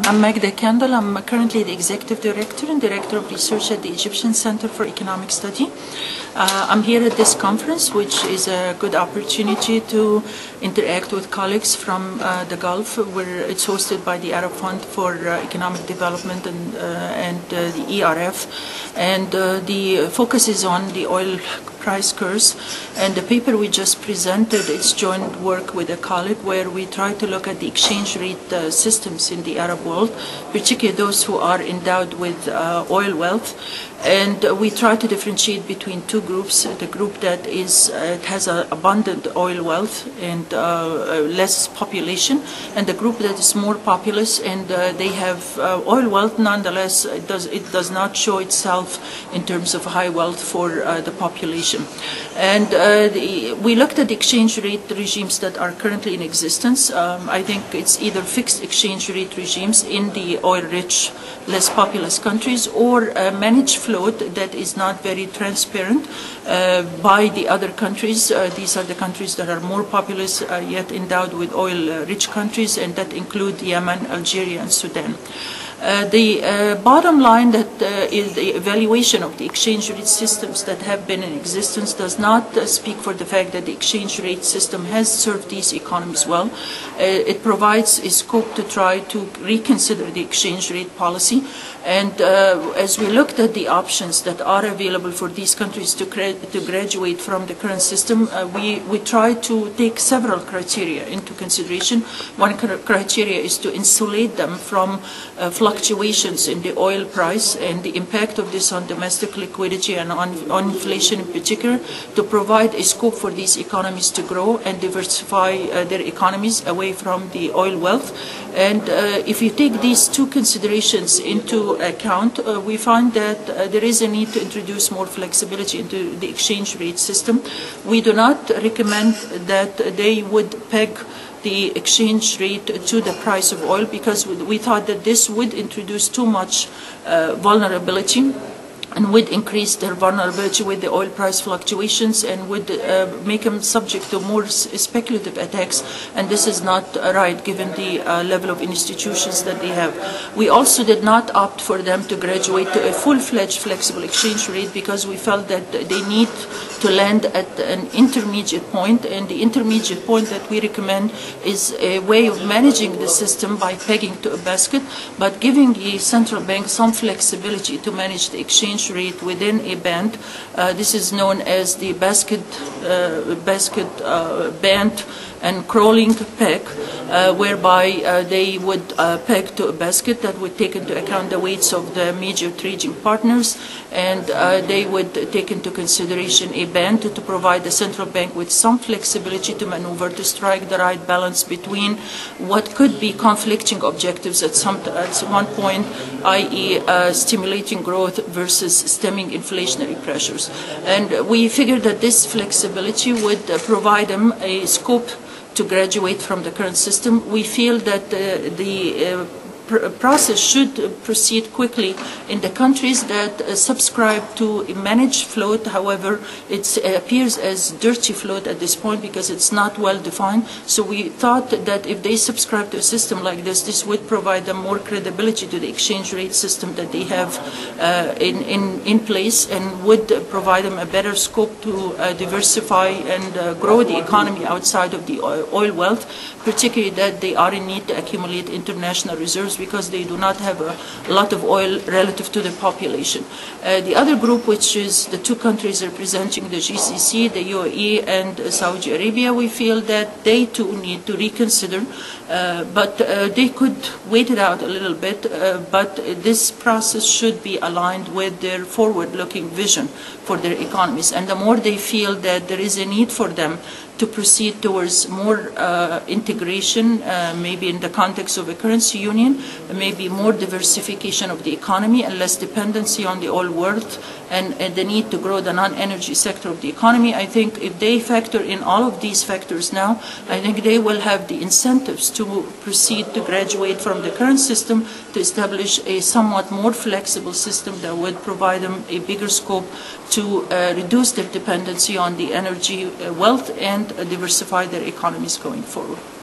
I'm Magda Kandil. I'm currently the Executive Director and Director of Research at the Egyptian Center for Economic Study. I'm here at this conference, which is a good opportunity to interact with colleagues from the Gulf, where it's hosted by the Arab Fund for Economic Development and the ERF. And the focus is on the oil price curves, and the paper we just presented, it's joint work with a colleague where we try to look at the exchange rate systems in the Arab world, particularly those who are endowed with oil wealth. And we try to differentiate between two groups: the group that has abundant oil wealth and less population, and the group that is more populous and they have oil wealth. Nonetheless, it does not show itself in terms of high wealth for the population. And we looked at the exchange rate regimes that are currently in existence. I think it's either fixed exchange rate regimes in the oil-rich, less populous countries, or managed float that is not very transparent by the other countries. These are the countries that are more populous yet endowed with oil-rich countries, and that include Yemen, Algeria, and Sudan. The bottom line that is the evaluation of the exchange rate systems that have been in existence does not speak for the fact that the exchange rate system has served these economies well. It provides a scope to try to reconsider the exchange rate policy. And as we looked at the options that are available for these countries to graduate from the current system, we try to take several criteria into consideration. One criteria is to insulate them from fluctuations in the oil price and the impact of this on domestic liquidity and on inflation in particular, to provide a scope for these economies to grow and diversify their economies away from the oil wealth. And if you take these two considerations into account, we find that there is a need to introduce more flexibility into the exchange rate system. We do not recommend that they would peg the exchange rate to the price of oil, because we thought that this would introduce too much vulnerability and would increase their vulnerability with the oil price fluctuations and would make them subject to more speculative attacks. And this is not right given the level of institutions that they have. We also did not opt for them to graduate to a full-fledged flexible exchange rate, because we felt that they need to land at an intermediate point. And the intermediate point that we recommend is a way of managing the system by pegging to a basket, but giving the central bank some flexibility to manage the exchange rate within a band. This is known as the basket band and crawling peg, whereby they would peg to a basket that would take into account the weights of the major trading partners, and they would take into consideration a band to provide the central bank with some flexibility to maneuver to strike the right balance between what could be conflicting objectives at one point, i.e. Stimulating growth versus stemming inflationary pressures. And we figured that this flexibility would provide them a scope to graduate from the current system. We feel that the process should proceed quickly in the countries that subscribe to a managed float. However, it appears as dirty float at this point because it's not well defined. So we thought that if they subscribe to a system like this would provide them more credibility to the exchange rate system that they have in place, and would provide them a better scope to diversify and grow the economy outside of the oil wealth, particularly that they are in need to accumulate international reserves because they do not have a lot of oil relative to the population. The other group, which is the two countries representing the GCC, the UAE and Saudi Arabia, we feel that they too need to reconsider, but they could wait it out a little bit, but this process should be aligned with their forward-looking vision for their economies. And the more they feel that there is a need for them to proceed towards more integration, maybe in the context of a currency union, maybe more diversification of the economy and less dependency on the oil world, and the need to grow the non-energy sector of the economy. I think if they factor in all of these factors now, I think they will have the incentives to proceed to graduate from the current system to establish a somewhat more flexible system that would provide them a bigger scope to reduce their dependency on the energy wealth and diversify their economies going forward.